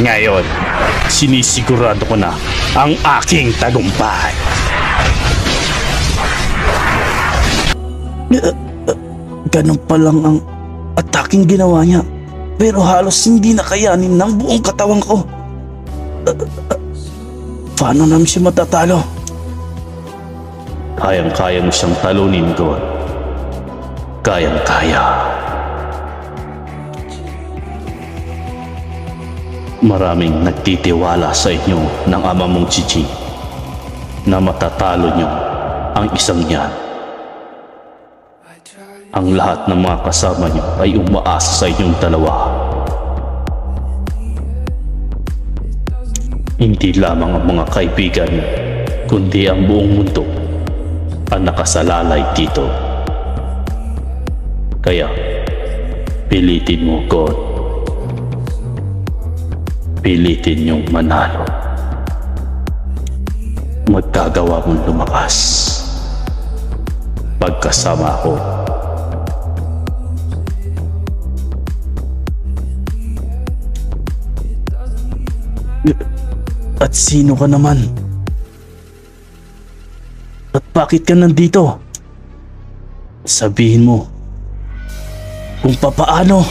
Ngayon, sinisigurado ko na ang aking tagumpay. Ganun pa lang ang ataking ginawa niya. Pero halos hindi na kayanin ng buong katawan ko. Paano namin siya matatalo? Kayang-kaya mo siyang talunin, God. Kayang-kaya. Maraming nagtitiwala sa inyo ng ama mong Gigi na matatalo niyo ang isang yan. Ang lahat ng mga kasama niyo ay umaasa sa inyong dalawa. Hindi lamang ang mga kaibigan niyo, kundi ang buong mundo ang nakasalalay dito. Kaya, pilitin mo, God. Pilitin niyong manalo. Magkagawa mong lumakas. Pagkasama ko. At sino ka naman? At bakit ka nandito? Sabihin mo kung papaano.